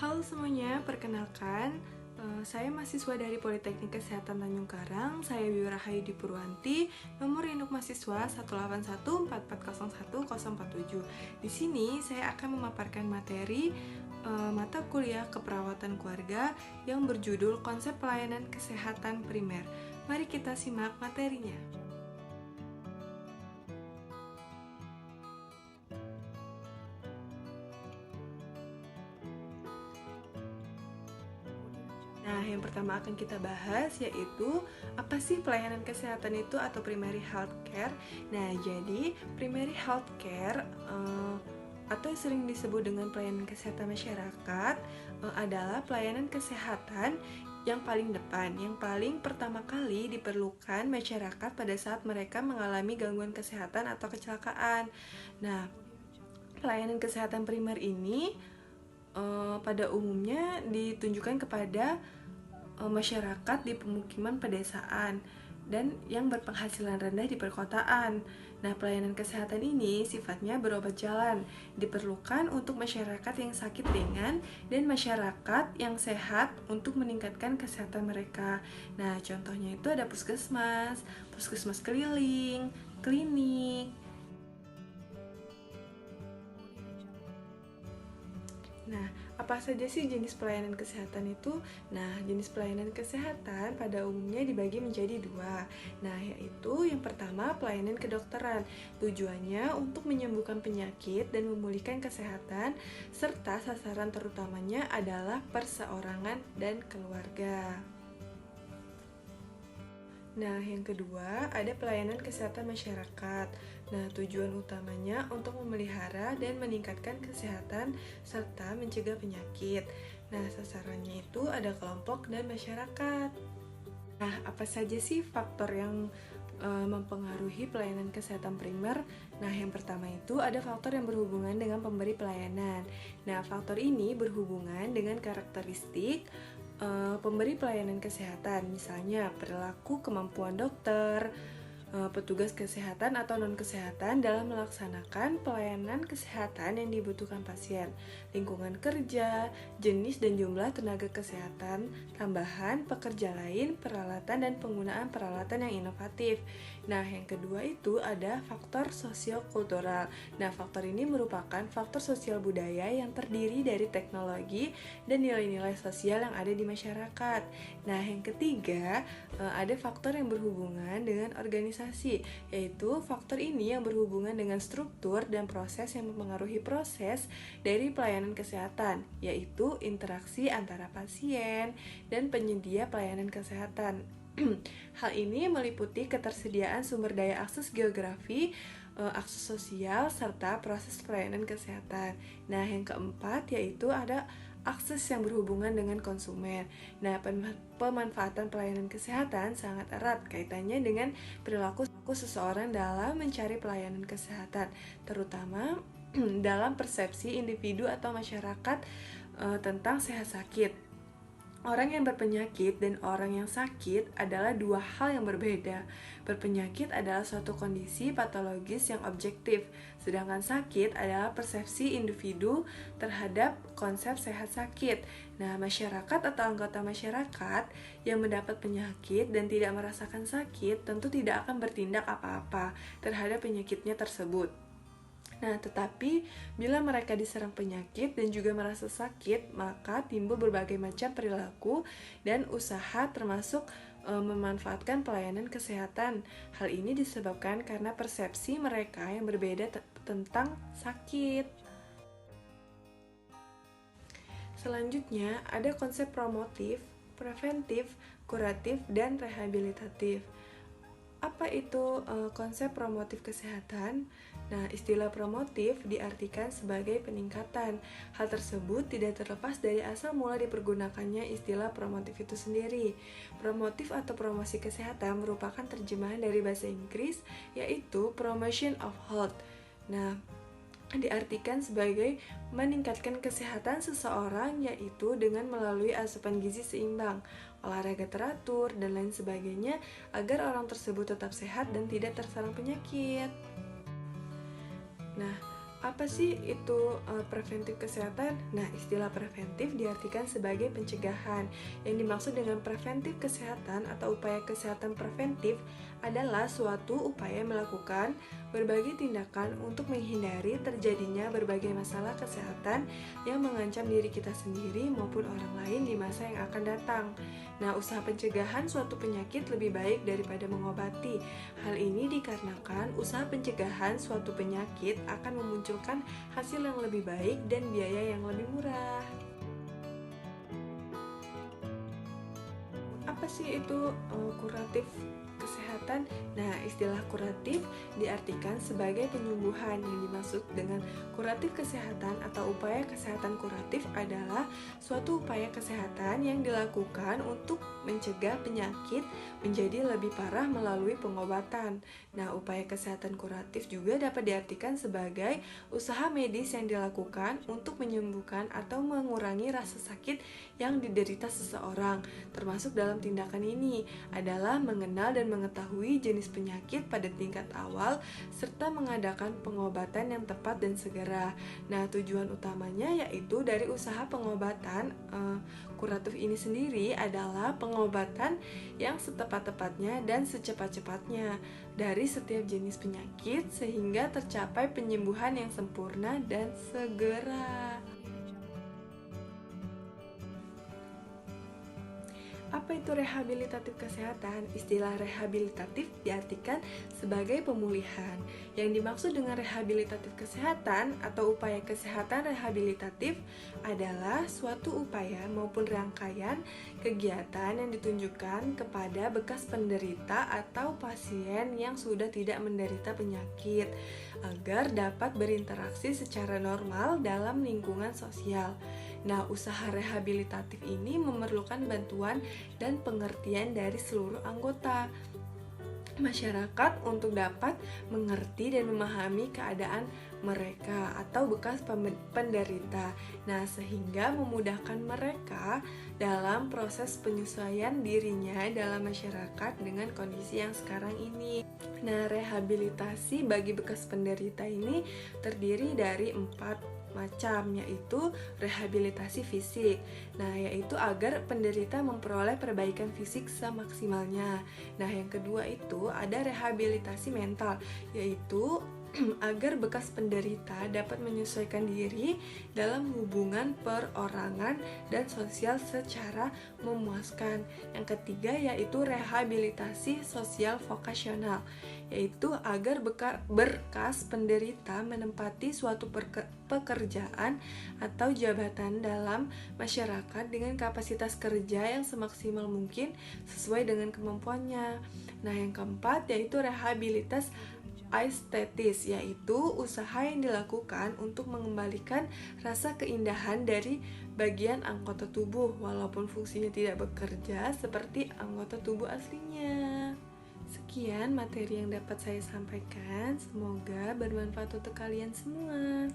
Halo semuanya, perkenalkan, saya mahasiswa dari Politeknik Kesehatan Tanjung Karang. Saya Bibi Rahayudi Purwanti, nomor induk mahasiswa 18144011047. Di sini saya akan memaparkan materi mata kuliah keperawatan keluarga yang berjudul Konsep Pelayanan Kesehatan Primer. Mari kita simak materinya. Nah, yang pertama akan kita bahas yaitu apa sih pelayanan kesehatan itu atau primary health care. Nah, jadi primary health care atau yang sering disebut dengan pelayanan kesehatan masyarakat adalah pelayanan kesehatan yang paling depan, yang paling pertama kali diperlukan masyarakat pada saat mereka mengalami gangguan kesehatan atau kecelakaan. Nah, pelayanan kesehatan primer ini pada umumnya ditunjukkan kepada masyarakat di pemukiman pedesaan dan yang berpenghasilan rendah di perkotaan. Nah, pelayanan kesehatan ini sifatnya berobat jalan, diperlukan untuk masyarakat yang sakit ringan dan masyarakat yang sehat untuk meningkatkan kesehatan mereka. Nah, contohnya itu ada puskesmas, puskesmas keliling, klinik. Nah, apa saja sih jenis pelayanan kesehatan itu? Nah, jenis pelayanan kesehatan pada umumnya dibagi menjadi dua. Nah, yaitu yang pertama pelayanan kedokteran. Tujuannya untuk menyembuhkan penyakit dan memulihkan kesehatan, serta sasaran terutamanya adalah perseorangan dan keluarga. Nah, yang kedua ada pelayanan kesehatan masyarakat. Nah, tujuan utamanya untuk memelihara dan meningkatkan kesehatan serta mencegah penyakit. Nah, sasarannya itu ada kelompok dan masyarakat. Nah, apa saja sih faktor yang mempengaruhi pelayanan kesehatan primer? Nah, yang pertama itu ada faktor yang berhubungan dengan pemberi pelayanan. Nah, faktor ini berhubungan dengan karakteristik pemberi pelayanan kesehatan, misalnya perilaku, kemampuan dokter, petugas kesehatan atau non-kesehatan dalam melaksanakan pelayanan kesehatan yang dibutuhkan pasien, lingkungan kerja, jenis dan jumlah tenaga kesehatan, tambahan, pekerja lain, peralatan, dan penggunaan peralatan yang inovatif. Nah, yang kedua itu ada faktor sosiokultural. Nah, faktor ini merupakan faktor sosial budaya yang terdiri dari teknologi dan nilai-nilai sosial yang ada di masyarakat. Nah, yang ketiga ada faktor yang berhubungan dengan organisasi, yaitu faktor ini yang berhubungan dengan struktur dan proses yang mempengaruhi proses dari pelayanan kesehatan, yaitu interaksi antara pasien dan penyedia pelayanan kesehatan. Hal ini meliputi ketersediaan sumber daya akses geografi, akses sosial, serta proses pelayanan kesehatan. Nah, yang keempat yaitu ada akses yang berhubungan dengan konsumen. Nah, pemanfaatan pelayanan kesehatan sangat erat kaitannya dengan perilaku seseorang dalam mencari pelayanan kesehatan, terutama dalam persepsi individu atau masyarakat tentang sehat sakit. Orang yang berpenyakit dan orang yang sakit adalah dua hal yang berbeda. Berpenyakit adalah suatu kondisi patologis yang objektif, sedangkan sakit adalah persepsi individu terhadap konsep sehat sakit. Nah, masyarakat atau anggota masyarakat yang mendapat penyakit dan tidak merasakan sakit tentu tidak akan bertindak apa-apa terhadap penyakitnya tersebut. Nah, tetapi bila mereka diserang penyakit dan juga merasa sakit, maka timbul berbagai macam perilaku dan usaha termasuk memanfaatkan pelayanan kesehatan. Hal ini disebabkan karena persepsi mereka yang berbeda tentang sakit. Selanjutnya, ada konsep promotif, preventif, kuratif, dan rehabilitatif. Apa itu konsep promotif kesehatan? Nah, istilah promotif diartikan sebagai peningkatan. Hal tersebut tidak terlepas dari asal mula dipergunakannya istilah promotif itu sendiri. Promotif atau promosi kesehatan merupakan terjemahan dari bahasa Inggris, yaitu promotion of health. Nah, diartikan sebagai meningkatkan kesehatan seseorang, yaitu dengan melalui asupan gizi seimbang, olahraga teratur, dan lain sebagainya agar orang tersebut tetap sehat dan tidak terserang penyakit. Nah, Apa sih itu preventif kesehatan? Nah, istilah preventif diartikan sebagai pencegahan. Yang dimaksud dengan preventif kesehatan atau upaya kesehatan preventif adalah suatu upaya melakukan berbagai tindakan untuk menghindari terjadinya berbagai masalah kesehatan yang mengancam diri kita sendiri maupun orang lain di masa yang akan datang. Nah, usaha pencegahan suatu penyakit lebih baik daripada mengobati. Hal ini dikarenakan usaha pencegahan suatu penyakit akan memunculkan hasil yang lebih baik dan biaya yang lebih murah. Apa sih itu kuratif kesehatan? Nah, istilah kuratif diartikan sebagai penyembuhan. Yang dimaksud dengan kuratif kesehatan atau upaya kesehatan kuratif adalah suatu upaya kesehatan yang dilakukan untuk mencegah penyakit menjadi lebih parah melalui pengobatan. Nah, upaya kesehatan kuratif juga dapat diartikan sebagai usaha medis yang dilakukan untuk menyembuhkan atau mengurangi rasa sakit yang diderita seseorang. Termasuk dalam tindakan ini adalah mengenal dan mengetahui jenis penyakit pada tingkat awal serta mengadakan pengobatan yang tepat dan segera. Nah, tujuan utamanya yaitu dari usaha pengobatan kuratif ini sendiri adalah pengobatan yang setepat-tepatnya dan secepat-cepatnya dari setiap jenis penyakit sehingga tercapai penyembuhan yang sempurna dan segera. Apa itu rehabilitatif kesehatan? Istilah rehabilitatif diartikan sebagai pemulihan. Yang dimaksud dengan rehabilitatif kesehatan atau upaya kesehatan rehabilitatif adalah suatu upaya maupun rangkaian kegiatan yang ditunjukkan kepada bekas penderita atau pasien yang sudah tidak menderita penyakit agar dapat berinteraksi secara normal dalam lingkungan sosial. Nah, usaha rehabilitatif ini memerlukan bantuan dan pengertian dari seluruh anggota masyarakat untuk dapat mengerti dan memahami keadaan mereka atau bekas penderita. Nah, sehingga memudahkan mereka dalam proses penyesuaian dirinya dalam masyarakat dengan kondisi yang sekarang ini. Nah, rehabilitasi bagi bekas penderita ini terdiri dari 4 macam, yaitu rehabilitasi fisik. Nah, yaitu agar penderita memperoleh perbaikan fisik semaksimalnya. Nah, yang kedua itu ada rehabilitasi mental, yaitu agar bekas penderita dapat menyesuaikan diri dalam hubungan perorangan dan sosial secara memuaskan. Yang ketiga yaitu rehabilitasi sosial vokasional, yaitu agar bekas penderita menempati suatu pekerjaan atau jabatan dalam masyarakat dengan kapasitas kerja yang semaksimal mungkin sesuai dengan kemampuannya. Nah, yang keempat yaitu rehabilitas estetis, yaitu usaha yang dilakukan untuk mengembalikan rasa keindahan dari bagian anggota tubuh walaupun fungsinya tidak bekerja seperti anggota tubuh aslinya. Sekian materi yang dapat saya sampaikan, semoga bermanfaat untuk kalian semua.